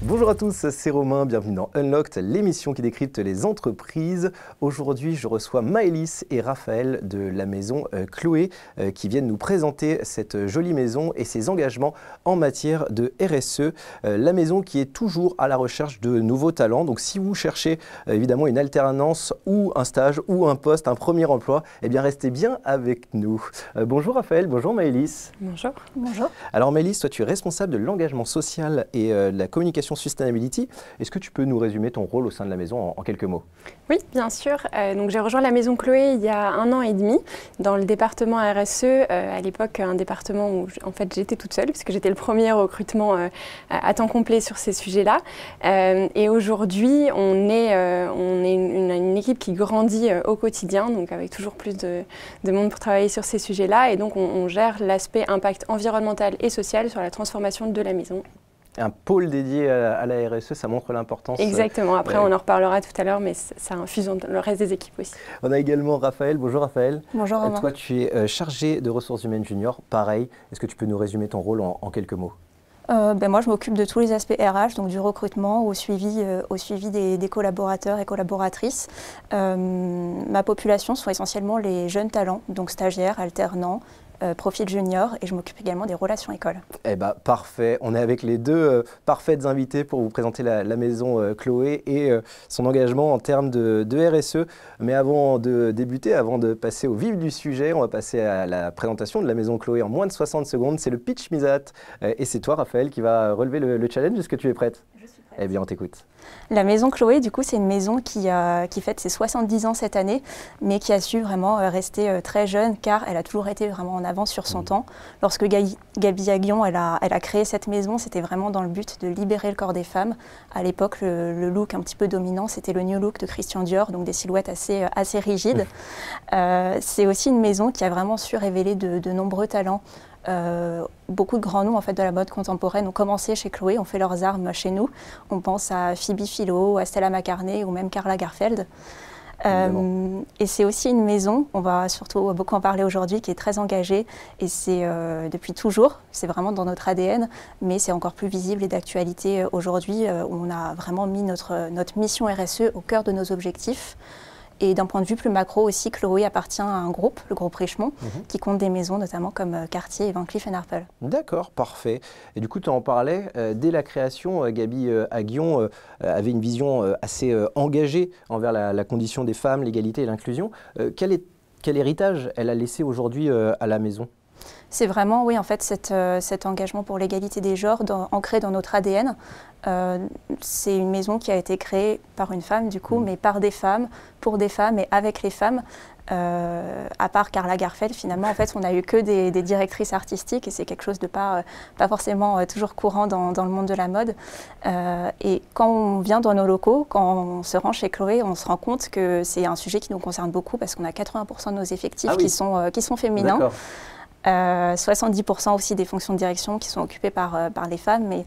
Bonjour à tous, c'est Romain, bienvenue dans Unlocked, l'émission qui décrypte les entreprises. Aujourd'hui, je reçois Maëlys et Raphaël de la maison Chloé qui viennent nous présenter cette jolie maison et ses engagements en matière de RSE. La maison qui est toujours à la recherche de nouveaux talents. Donc si vous cherchez évidemment une alternance ou un stage ou un poste, un premier emploi, eh bien restez bien avec nous. Bonjour Raphaël, bonjour Maëlys. Bonjour. Bonjour. Alors Maëlys, toi tu es responsable de l'engagement social et de la communication Sustainability. Est-ce que tu peux nous résumer ton rôle au sein de la maison en quelques mots? Oui, bien sûr. Donc j'ai rejoint la maison Chloé il y a 1 an et demi dans le département RSE. À l'époque, un département où en fait j'étais toute seule puisque j'étais le premier recrutement à temps complet sur ces sujets-là. Et aujourd'hui, on est une équipe qui grandit au quotidien, donc avec toujours plus de monde pour travailler sur ces sujets-là. Et donc on gère l'aspect impact environnemental et social sur la transformation de la maison. Un pôle dédié à la RSE, ça montre l'importance. Exactement, après on en reparlera tout à l'heure, mais ça infuse dans le reste des équipes aussi. On a également Raphaël. Bonjour Raphaël. Bonjour Romain. Toi tu es chargé de ressources humaines junior, pareil. Est-ce que tu peux nous résumer ton rôle en quelques mots? Moi, je m'occupe de tous les aspects RH, donc du recrutement au suivi des collaborateurs et collaboratrices. Ma population sont essentiellement les jeunes talents, donc stagiaires, alternants, profil junior, et je m'occupe également des relations écoles. Eh bien, parfait. On est avec les deux parfaites invités pour vous présenter la maison Chloé et son engagement en termes de RSE. Mais avant de débuter, avant de passer au vif du sujet, on va passer à la présentation de la maison Chloé en moins de 60 secondes. C'est le pitch misat. Et c'est toi, Raphaël, qui va relever le challenge. Est-ce que tu es prête? Je suis prête. Eh bien, on t'écoute. La maison Chloé, du coup, c'est une maison qui fête ses 70 ans cette année, mais qui a su vraiment rester très jeune, car elle a toujours été vraiment en avance sur son temps. Lorsque Gaby Aguillon elle a créé cette maison, c'était vraiment dans le but de libérer le corps des femmes. À l'époque, le look un petit peu dominant, c'était le new look de Christian Dior, donc des silhouettes assez rigides. C'est aussi une maison qui a vraiment su révéler de nombreux talents. Beaucoup de grands noms en fait, de la mode contemporaine ont commencé chez Chloé, ont fait leurs armes chez nous. On pense à Phoebe Philo, à Stella McCartney ou même Karla Garfeld. Et c'est aussi une maison, on va surtout beaucoup en parler aujourd'hui, qui est très engagée, et c'est depuis toujours, c'est vraiment dans notre ADN, mais c'est encore plus visible et d'actualité aujourd'hui, où on a vraiment mis notre mission RSE au cœur de nos objectifs. Et d'un point de vue plus macro aussi, Chloé appartient à un groupe, le groupe Richemont, qui compte des maisons notamment comme Cartier et Van Cleef & Arpels. D'accord, parfait. Et du coup, tu en parlais, dès la création, Gaby Aguillon avait une vision assez engagée envers la condition des femmes, l'égalité et l'inclusion. Quel héritage elle a laissé aujourd'hui à la maison? C'est vraiment, oui, en fait, cet engagement pour l'égalité des genres ancré dans notre ADN. C'est une maison qui a été créée par une femme, du coup, mais par des femmes, pour des femmes et avec les femmes. À part Karla Garfeld, finalement, en fait, on n'a eu que des directrices artistiques, et c'est quelque chose de pas forcément toujours courant dans le monde de la mode. Et quand on vient dans nos locaux, quand on se rend chez Chloé, on se rend compte que c'est un sujet qui nous concerne beaucoup, parce qu'on a 80% de nos effectifs qui sont féminins. 70% aussi des fonctions de direction qui sont occupées par les femmes, mais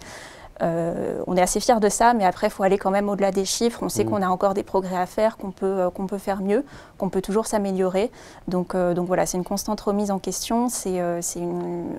on est assez fiers de ça, mais après il faut aller quand même au-delà des chiffres. On sait qu'on a encore des progrès à faire, qu'on peut faire mieux, qu'on peut toujours s'améliorer. Donc voilà, c'est une constante remise en question, c'est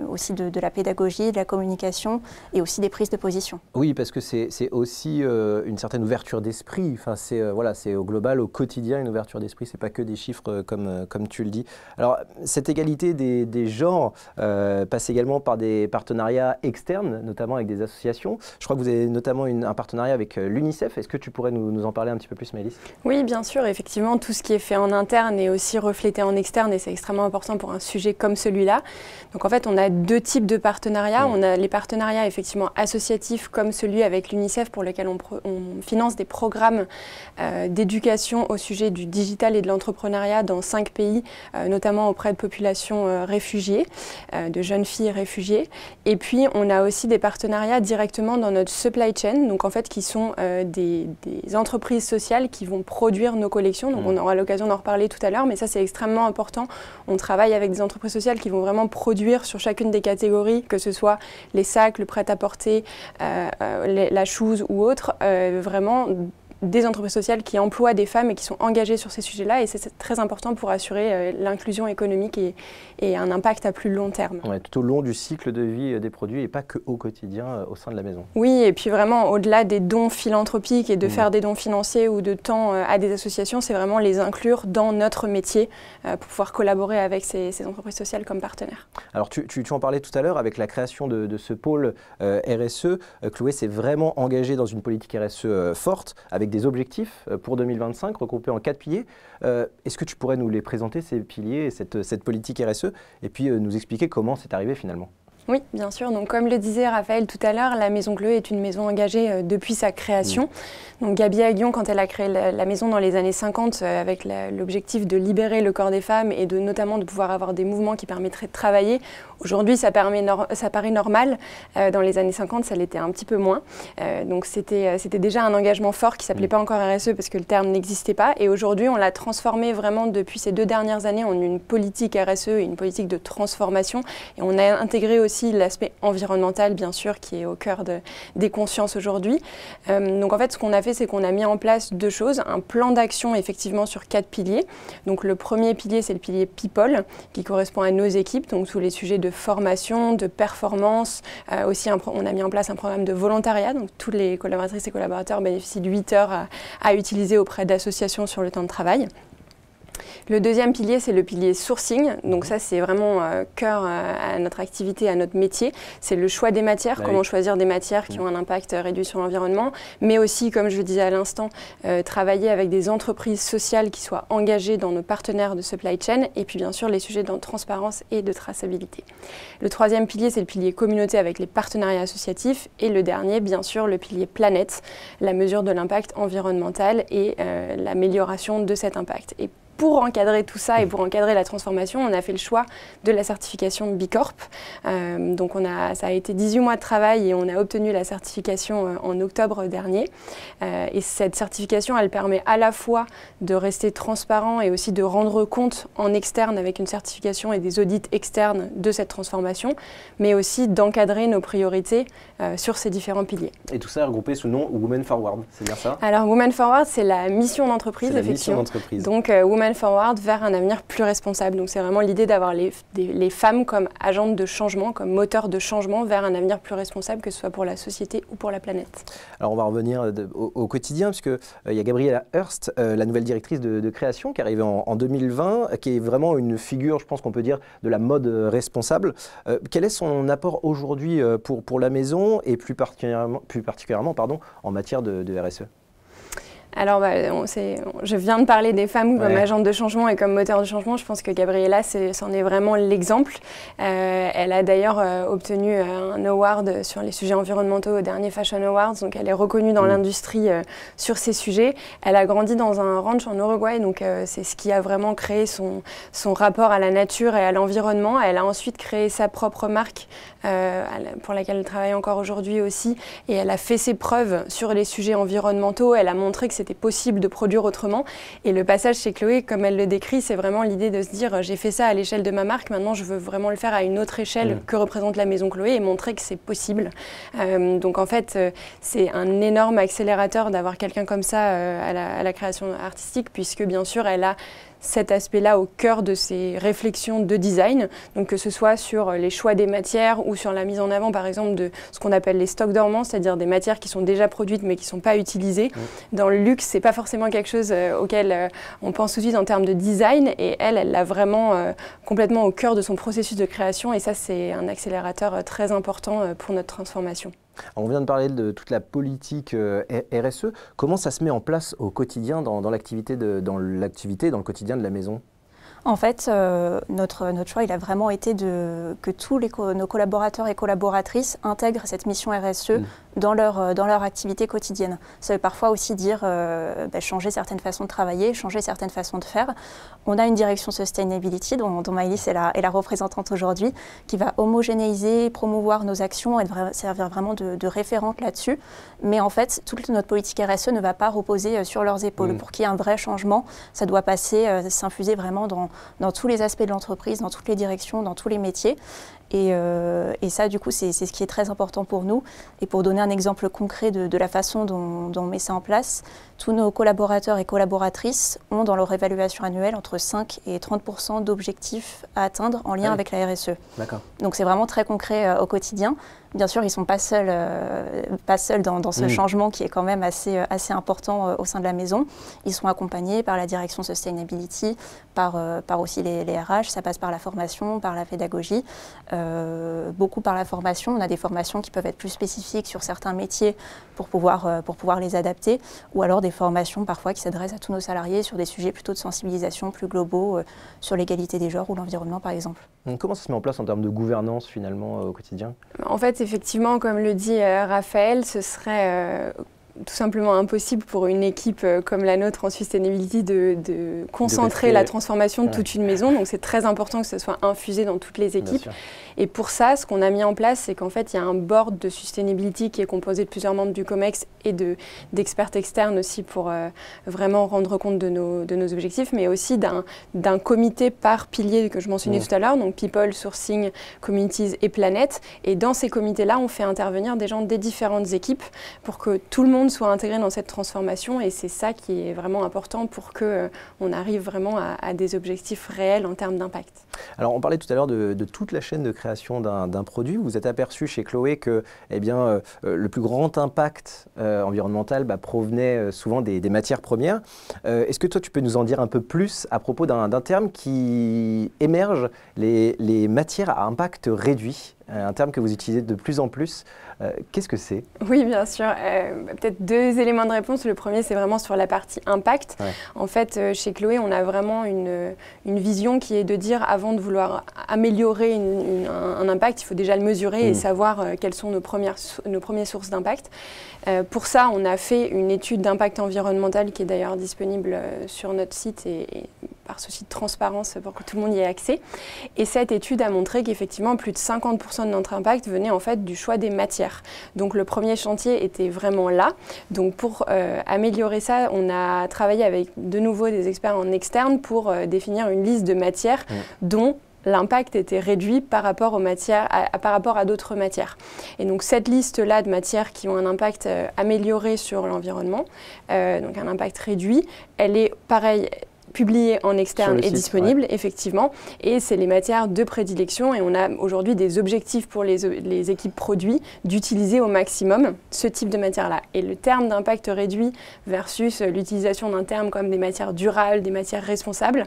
aussi de la pédagogie, de la communication et aussi des prises de position. Oui, parce que c'est aussi une certaine ouverture d'esprit. Enfin, c'est au global, au quotidien, une ouverture d'esprit. C'est pas que des chiffres comme tu le dis. Alors, cette égalité des genres passe également par des partenariats externes, notamment avec des associations. Je crois que vous avez notamment un partenariat avec l'UNICEF. Est-ce que tu pourrais nous en parler un petit peu plus, Maëlys? Oui, bien sûr. Effectivement, tout ce qui est fait en interne est aussi reflété en externe, et c'est extrêmement important pour un sujet comme celui-là. Donc en fait, on a 2 types de partenariats. On a les partenariats effectivement associatifs comme celui avec l'UNICEF, pour lequel on finance des programmes d'éducation au sujet du digital et de l'entrepreneuriat dans 5 pays, notamment auprès de populations réfugiées, de jeunes filles réfugiées. Et puis, on a aussi des partenariats directement dans notre supply chain, donc en fait qui sont des entreprises sociales qui vont produire nos collections. Donc on aura l'occasion d'en reparler tout à l'heure, mais ça c'est extrêmement important. On travaille avec des entreprises sociales qui vont vraiment produire sur chacune des catégories, que ce soit les sacs, le prêt-à-porter, la chouse ou autre, vraiment des entreprises sociales qui emploient des femmes et qui sont engagées sur ces sujets-là. Et c'est très important pour assurer l'inclusion économique et un impact à plus long terme. Ouais, tout au long du cycle de vie des produits et pas qu'au quotidien au sein de la maison. Oui, et puis vraiment au-delà des dons philanthropiques et de faire des dons financiers ou de temps à des associations, c'est vraiment les inclure dans notre métier pour pouvoir collaborer avec ces entreprises sociales comme partenaires. Alors tu en parlais tout à l'heure avec la création de ce pôle RSE. Chloé s'est vraiment engagée dans une politique RSE forte avec des objectifs pour 2025 regroupés en 4 piliers. Est-ce que tu pourrais nous les présenter, ces piliers et cette politique RSE, et puis nous expliquer comment c'est arrivé finalement ? Oui, bien sûr. Donc, comme le disait Raphaël tout à l'heure, la Maison Chloé est une maison engagée depuis sa création. Donc, Gaby Aguillon, quand elle a créé la maison dans les années 50, avec l'objectif de libérer le corps des femmes et notamment de pouvoir avoir des mouvements qui permettraient de travailler. Aujourd'hui, ça paraît normal. Dans les années 50, ça l'était un petit peu moins. Donc, c'était déjà un engagement fort qui ne s'appelait pas encore RSE parce que le terme n'existait pas. Et aujourd'hui, on l'a transformé vraiment depuis ces 2 dernières années en une politique RSE et une politique de transformation. Et on a intégré aussi l'aspect environnemental, bien sûr, qui est au cœur des consciences aujourd'hui. Donc en fait, ce qu'on a fait, c'est qu'on a mis en place 2 choses. Un plan d'action, effectivement, sur 4 piliers. Donc le premier pilier, c'est le pilier People, qui correspond à nos équipes, donc tous les sujets de formation, de performance. Aussi, on a mis en place un programme de volontariat. Donc toutes les collaboratrices et collaborateurs bénéficient de 8 heures à utiliser auprès d'associations sur le temps de travail. Le deuxième pilier, c'est le pilier sourcing. Donc ça, c'est vraiment cœur à notre activité, à notre métier. C'est le choix des matières, comment choisir des matières qui ont un impact réduit sur l'environnement, mais aussi, comme je le disais à l'instant, travailler avec des entreprises sociales qui soient engagées dans nos partenaires de supply chain, et puis bien sûr les sujets de transparence et de traçabilité. Le troisième pilier, c'est le pilier communauté avec les partenariats associatifs, et le dernier, bien sûr, le pilier planète, la mesure de l'impact environnemental et l'amélioration de cet impact. Et pour encadrer tout ça et pour encadrer la transformation, on a fait le choix de la certification B Corp. Donc ça a été 18 mois de travail et on a obtenu la certification en octobre dernier. Et cette certification, elle permet à la fois de rester transparent et aussi de rendre compte en externe avec une certification et des audits externes de cette transformation, mais aussi d'encadrer nos priorités sur ces différents piliers. Et tout ça est regroupé sous le nom Women Forward, c'est bien ça? Alors Women Forward, c'est la mission d'entreprise, effectivement. Mission d'entreprise. Donc Women Forward vers un avenir plus responsable. Donc c'est vraiment l'idée d'avoir les femmes comme agentes de changement, comme moteurs de changement vers un avenir plus responsable, que ce soit pour la société ou pour la planète. Alors on va revenir au quotidien, puisque il y a Gabriela Hearst, la nouvelle directrice de création, qui est arrivée en 2020, qui est vraiment une figure, je pense qu'on peut dire, de la mode responsable. Quel est son apport aujourd'hui pour la maison et plus particulièrement en matière de RSE? Alors, je viens de parler des femmes comme agentes de changement et comme moteurs de changement. Je pense que Gabriela, c'en est vraiment l'exemple. Elle a d'ailleurs obtenu un award sur les sujets environnementaux au dernier Fashion Awards. Donc, elle est reconnue dans l'industrie sur ces sujets. Elle a grandi dans un ranch en Uruguay. Donc, c'est ce qui a vraiment créé son rapport à la nature et à l'environnement. Elle a ensuite créé sa propre marque pour laquelle elle travaille encore aujourd'hui aussi. Et elle a fait ses preuves sur les sujets environnementaux. Elle a montré que c'était possible de produire autrement. Et le passage chez Chloé, comme elle le décrit, c'est vraiment l'idée de se dire j'ai fait ça à l'échelle de ma marque, maintenant je veux vraiment le faire à une autre échelle que représente la Maison Chloé et montrer que c'est possible. Donc en fait, c'est un énorme accélérateur d'avoir quelqu'un comme ça à la création artistique, puisque bien sûr, elle a cet aspect-là au cœur de ses réflexions de design, donc que ce soit sur les choix des matières ou sur la mise en avant, par exemple, de ce qu'on appelle les stocks dormants, c'est-à-dire des matières qui sont déjà produites mais qui ne sont pas utilisées. Dans le luxe, ce n'est pas forcément quelque chose auquel on pense tout de suite en termes de design, et elle l'a vraiment complètement au cœur de son processus de création, et ça, c'est un accélérateur très important pour notre transformation. On vient de parler de toute la politique RSE. Comment ça se met en place au quotidien dans l'activité, dans le quotidien de la maison? En fait, notre choix, il a vraiment été que tous nos collaborateurs et collaboratrices intègrent cette mission RSE dans leur activité quotidienne. Ça veut parfois aussi dire changer certaines façons de travailler, changer certaines façons de faire. On a une direction Sustainability dont Maëlys est la représentante aujourd'hui, qui va homogénéiser, promouvoir nos actions et servir vraiment de référente là-dessus. Mais en fait, toute notre politique RSE ne va pas reposer sur leurs épaules. Pour qu'il y ait un vrai changement, ça doit passer, s'infuser vraiment dans tous les aspects de l'entreprise, dans toutes les directions, dans tous les métiers. Et ça, du coup, c'est ce qui est très important pour nous. Et pour donner un exemple concret de la façon dont on met ça en place, tous nos collaborateurs et collaboratrices ont dans leur évaluation annuelle entre 5 et 30% d'objectifs à atteindre en lien avec la RSE. Donc c'est vraiment très concret au quotidien. Bien sûr, ils ne sont pas seuls dans ce changement qui est quand même assez important au sein de la maison. Ils sont accompagnés par la direction Sustainability, par aussi les RH. Ça passe par la formation, par la pédagogie, beaucoup par la formation. On a des formations qui peuvent être plus spécifiques sur certains métiers pour pouvoir les adapter, ou alors des formations parfois qui s'adressent à tous nos salariés sur des sujets plutôt de sensibilisation plus globaux, sur l'égalité des genres ou l'environnement par exemple. Comment ça se met en place en termes de gouvernance finalement au quotidien? En fait, effectivement, comme le dit Raphaël, ce serait tout simplement impossible pour une équipe comme la nôtre en Sustainability de concentrer la transformation de toute une maison. Donc c'est très important que ce soit infusé dans toutes les équipes. Et pour ça, ce qu'on a mis en place, c'est qu'en fait, il y a un board de Sustainability qui est composé de plusieurs membres du COMEX et d'experts externes aussi pour vraiment rendre compte de nos objectifs, mais aussi d'un comité par pilier que je mentionnais tout à l'heure, donc People, Sourcing, Communities et Planète. Et dans ces comités-là, on fait intervenir des gens des différentes équipes pour que tout le monde soit intégré dans cette transformation. Et c'est ça qui est vraiment important pour qu'on arrive vraiment à des objectifs réels en termes d'impact. Alors, on parlait tout à l'heure de toute la chaîne de création d'un produit. Vous êtes aperçu chez Chloé que le plus grand impact environnemental provenait souvent des matières premières. Est-ce que toi, tu peux nous en dire un peu plus à propos d'un terme qui émerge, les matières à impact réduit, un terme que vous utilisez de plus en plus. Qu'est-ce que c'est? Oui, bien sûr. Peut-être deux éléments de réponse. Le premier, c'est vraiment sur la partie impact. En fait, chez Chloé, on a vraiment une vision qui est de dire, avant de vouloir améliorer un impact, il faut déjà le mesurer et savoir quelles sont nos premières sources d'impact. Pour ça, on a fait une étude d'impact environnemental qui est d'ailleurs disponible sur notre site et par souci de transparence pour que tout le monde y ait accès. Et cette étude a montré qu'effectivement, plus de 50% de notre impact venait en fait du choix des matières. Donc le premier chantier était vraiment là. Donc pour améliorer ça, on a travaillé avec de nouveau des experts en externe pour définir une liste de matières dont l'impact était réduit par rapport à d'autres matières. Et donc cette liste-là de matières qui ont un impact amélioré sur l'environnement, donc un impact réduit, elle est pareil, publié en externe et disponible, effectivement. Et c'est les matières de prédilection. Et on a aujourd'hui des objectifs pour les équipes produits d'utiliser au maximum ce type de matière-là. Et le terme d'impact réduit versus l'utilisation d'un terme comme des matières durables, des matières responsables,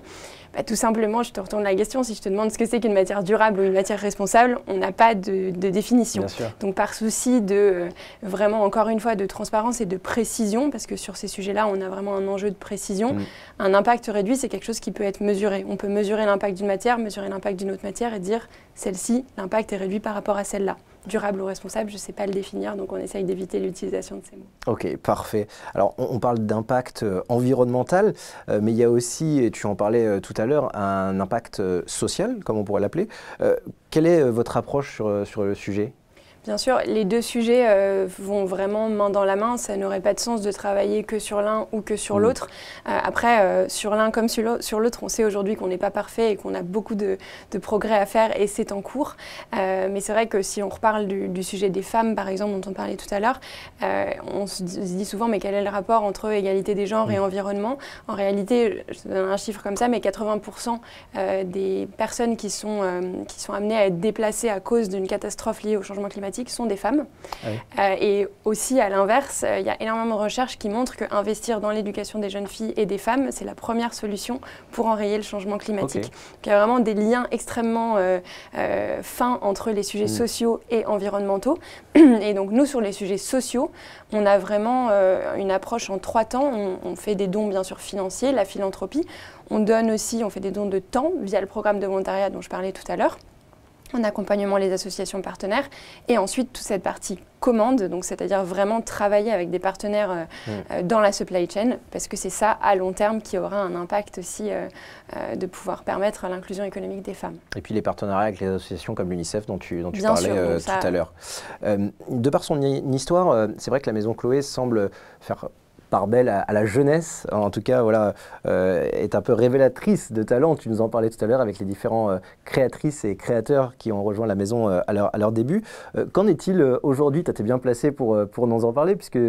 tout simplement, je te retourne la question, si je te demande ce que c'est qu'une matière durable ou une matière responsable, on n'a pas de définition. Donc par souci de vraiment, encore une fois, de transparence et de précision, parce que sur ces sujets-là, on a vraiment un enjeu de précision, un impact réduit, c'est quelque chose qui peut être mesuré. On peut mesurer l'impact d'une matière, mesurer l'impact d'une autre matière et dire, celle-ci, l'impact est réduit par rapport à celle-là. Durable ou responsable, je ne sais pas le définir, donc on essaye d'éviter l'utilisation de ces mots. Ok, parfait. Alors, on parle d'impact environnemental, mais il y a aussi, et tu en parlais tout à l'heure, un impact social, comme on pourrait l'appeler. Quelle est votre approche sur le sujet ? Bien sûr, les deux sujets vont vraiment main dans la main. Ça n'aurait pas de sens de travailler que sur l'un ou que sur l'autre. Après, sur l'un comme sur l'autre, on sait aujourd'hui qu'on n'est pas parfait et qu'on a beaucoup de progrès à faire et c'est en cours. Mais c'est vrai que si on reparle du sujet des femmes, par exemple, dont on parlait tout à l'heure, on se dit souvent, mais quel est le rapport entre égalité des genres et environnement? En réalité, je te donne un chiffre comme ça, mais 80% des personnes qui sont amenées à être déplacées à cause d'une catastrophe liée au changement climatique sont des femmes. Et aussi, à l'inverse, il y a énormément de recherches qui montrent qu'investir dans l'éducation des jeunes filles et des femmes, c'est la première solution pour enrayer le changement climatique. Donc, il y a vraiment des liens extrêmement fins entre les sujets sociaux et environnementaux. Et donc, nous, sur les sujets sociaux, on a vraiment une approche en 3 temps. On fait des dons, bien sûr, financiers, la philanthropie. On donne aussi, on fait des dons de temps via le programme de volontariat dont je parlais tout à l'heure, en accompagnement les associations partenaires, et ensuite toute cette partie commande, donc c'est-à-dire vraiment travailler avec des partenaires dans la supply chain, parce que c'est ça à long terme qui aura un impact aussi de pouvoir permettre l'inclusion économique des femmes. Et puis les partenariats avec les associations comme l'UNICEF dont tu parlais tout à l'heure. De par son histoire, c'est vrai que la maison Chloé semble faire part belle à la jeunesse, en tout cas, voilà, est un peu révélatrice de talent. Tu nous en parlais tout à l'heure avec les différents créatrices et créateurs qui ont rejoint la maison à leur début. Qu'en est-il aujourd'hui? Tu as été bien placé pour nous en parler, puisque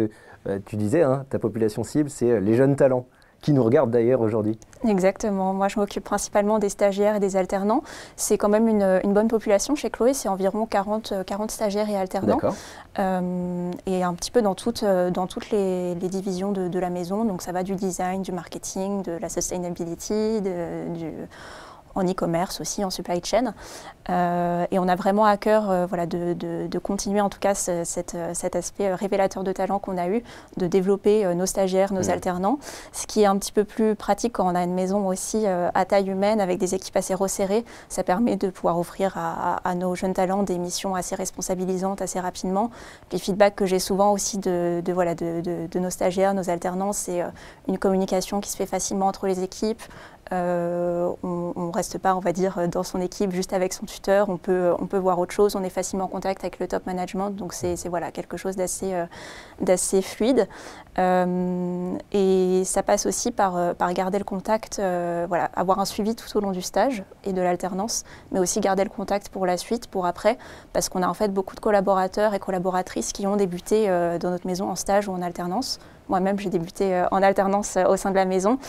tu disais, hein, ta population cible, c'est les jeunes talents, qui nous regardent d'ailleurs aujourd'hui. Exactement. Moi, je m'occupe principalement des stagiaires et des alternants. C'est quand même une bonne population chez Chloé. C'est environ 40 stagiaires et alternants. Et un petit peu dans toutes les divisions de la maison. Donc, ça va du design, du marketing, de la sustainability, en e-commerce aussi, en supply chain. Et on a vraiment à cœur voilà, de continuer en tout cas cet aspect révélateur de talent qu'on a eu, de développer nos stagiaires, nos alternants, ce qui est un petit peu plus pratique quand on a une maison aussi à taille humaine avec des équipes assez resserrées. Ça permet de pouvoir offrir à nos jeunes talents des missions assez responsabilisantes assez rapidement. Les feedbacks que j'ai souvent aussi de nos stagiaires, nos alternants, c'est une communication qui se fait facilement entre les équipes. On ne reste pas, on va dire, dans son équipe juste avec son tuteur, on peut voir autre chose, on est facilement en contact avec le top management, donc c'est voilà, quelque chose d'assez fluide. Et ça passe aussi par garder le contact, voilà, avoir un suivi tout au long du stage et de l'alternance, mais aussi garder le contact pour la suite, pour après, parce qu'on a en fait beaucoup de collaborateurs et collaboratrices qui ont débuté dans notre maison en stage ou en alternance. Moi-même, j'ai débuté en alternance au sein de la maison.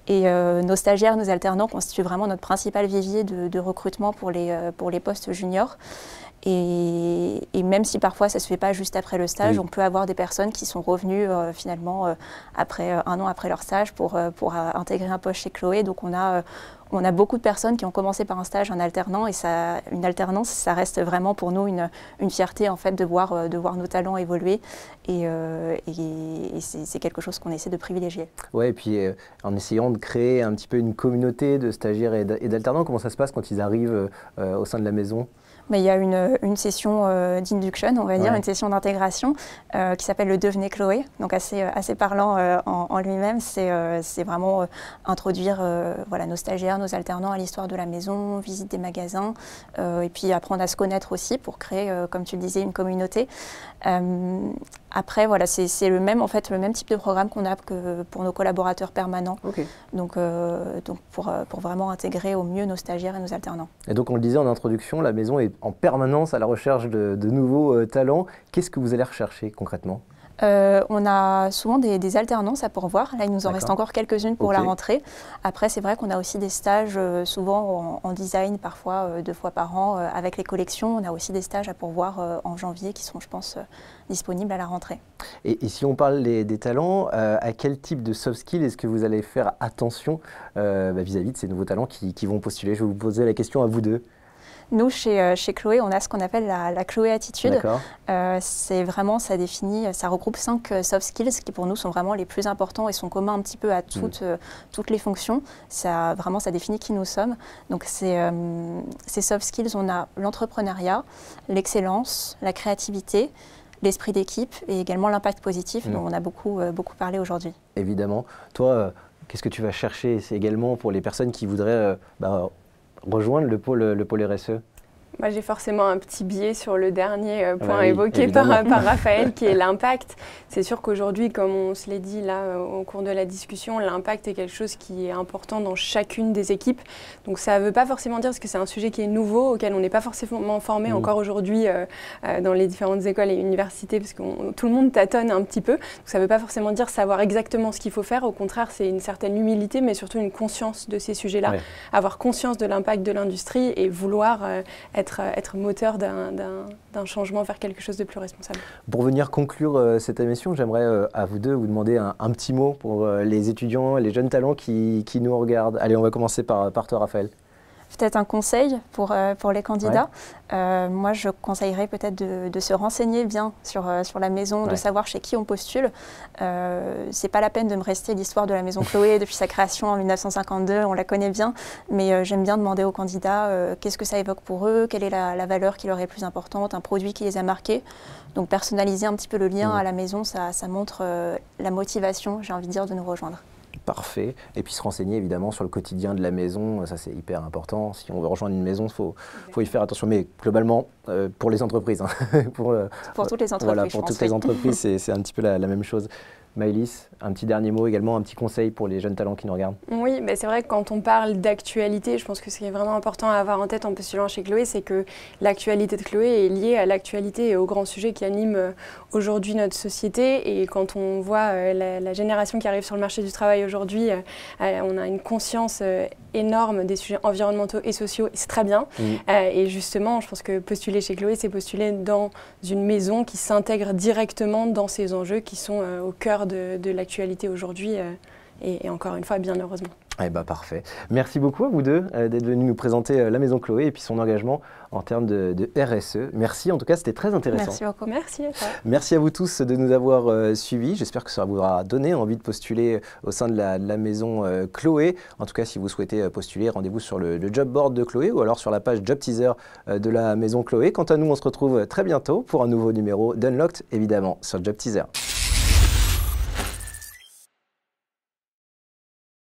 Et nos stagiaires, nos alternants constituent vraiment notre principal vivier de recrutement pour les postes juniors. Et même si parfois ça ne se fait pas juste après le stage, on peut avoir des personnes qui sont revenues finalement après un an après leur stage pour intégrer un poste chez Chloé. Donc on a beaucoup de personnes qui ont commencé par un stage en alternant et une alternance, ça reste vraiment pour nous une fierté en fait de voir nos talents évoluer et c'est quelque chose qu'on essaie de privilégier. Ouais, et puis en essayant de créer un petit peu une communauté de stagiaires et d'alternants, comment ça se passe quand ils arrivent au sein de la maison? Mais il y a une session d'induction, on va dire, une session d'intégration qui s'appelle le Devenez Chloé, donc assez parlant en lui-même. C'est vraiment introduire voilà, nos stagiaires, nos alternants à l'histoire de la maison, visite des magasins, et puis apprendre à se connaître aussi pour créer, comme tu le disais, une communauté. Après, voilà, c'est le même type de programme qu'on a que pour nos collaborateurs permanents. Donc pour vraiment intégrer au mieux nos stagiaires et nos alternants. Et donc on le disait en introduction, la maison est en permanence à la recherche de nouveaux talents. Qu'est-ce que vous allez rechercher concrètement? On a souvent des alternances à pourvoir. Là, il nous en reste encore quelques-unes pour la rentrée. Après, c'est vrai qu'on a aussi des stages, souvent en design, parfois 2 fois par an, avec les collections. On a aussi des stages à pourvoir en janvier qui sont, je pense, disponibles à la rentrée. Et si on parle des talents, à quel type de soft skills est-ce que vous allez faire attention vis-à-vis de ces nouveaux talents qui vont postuler? Je vais vous poser la question à vous deux. Nous, chez Chloé, on a ce qu'on appelle la Chloé Attitude. C'est vraiment, ça regroupe 5 soft skills qui pour nous sont vraiment les plus importants et sont communs un petit peu à toutes les fonctions. Ça définit qui nous sommes. Donc ces soft skills, on a l'entrepreneuriat, l'excellence, la créativité, l'esprit d'équipe et également l'impact positif dont on a beaucoup parlé aujourd'hui. Évidemment. Toi, qu'est-ce que tu vas chercher? C'est également pour les personnes qui voudraient rejoindre le pôle RSE? Moi, j'ai forcément un petit biais sur le dernier point évoqué par Raphaël, qui est l'impact. C'est sûr qu'aujourd'hui, comme on se l'est dit là au cours de la discussion, l'impact est quelque chose qui est important dans chacune des équipes. Donc ça ne veut pas forcément dire, parce que c'est un sujet qui est nouveau, auquel on n'est pas forcément formé encore aujourd'hui dans les différentes écoles et universités, parce que tout le monde tâtonne un petit peu. Donc ça ne veut pas forcément dire savoir exactement ce qu'il faut faire. Au contraire, c'est une certaine humilité, mais surtout une conscience de ces sujets-là. Avoir conscience de l'impact de l'industrie et vouloir être moteur d'un changement vers quelque chose de plus responsable. Pour venir conclure cette émission, j'aimerais à vous deux vous demander un petit mot pour les étudiants, les jeunes talents qui nous regardent. Allez, on va commencer par toi, Raphaël. Peut-être un conseil pour les candidats. Moi, je conseillerais peut-être de se renseigner bien sur la maison, de savoir chez qui on postule. C'est pas la peine de me rester l'histoire de la maison Chloé depuis sa création en 1952, on la connaît bien, mais j'aime bien demander aux candidats qu'est-ce que ça évoque pour eux, quelle est la valeur qui leur est plus importante, un produit qui les a marqués. Donc personnaliser un petit peu le lien à la maison, ça montre la motivation, j'ai envie de dire, de nous rejoindre. Parfait. Et puis se renseigner évidemment sur le quotidien de la maison, ça c'est hyper important. Si on veut rejoindre une maison, il faut y faire attention. Mais globalement, pour les entreprises, pour toutes les entreprises, voilà, pour toutes les entreprises, c'est un petit peu la même chose. Maëlys, un petit dernier mot également, un petit conseil pour les jeunes talents qui nous regardent. Oui, bah c'est vrai que quand on parle d'actualité, je pense que ce qui est vraiment important à avoir en tête en postulant chez Chloé, c'est que l'actualité de Chloé est liée à l'actualité et aux grands sujets qui animent aujourd'hui notre société. Et quand on voit la génération qui arrive sur le marché du travail aujourd'hui, on a une conscience énorme des sujets environnementaux et sociaux, et c'est très bien. Et justement, je pense que postuler chez Chloé, c'est postuler dans une maison qui s'intègre directement dans ces enjeux qui sont au cœur de l'actualité aujourd'hui et encore une fois, bien heureusement. Eh ben, parfait. Merci beaucoup à vous deux d'être venus nous présenter la Maison Chloé et puis son engagement en termes de RSE. Merci, en tout cas, c'était très intéressant. Merci beaucoup. Merci à toi. Merci à vous tous de nous avoir suivis. J'espère que ça vous aura donné envie de postuler au sein de la Maison Chloé. En tout cas, si vous souhaitez postuler, rendez-vous sur le job board de Chloé ou alors sur la page Job Teaser de la Maison Chloé. Quant à nous, on se retrouve très bientôt pour un nouveau numéro d'Unlocked, évidemment, sur Job Teaser.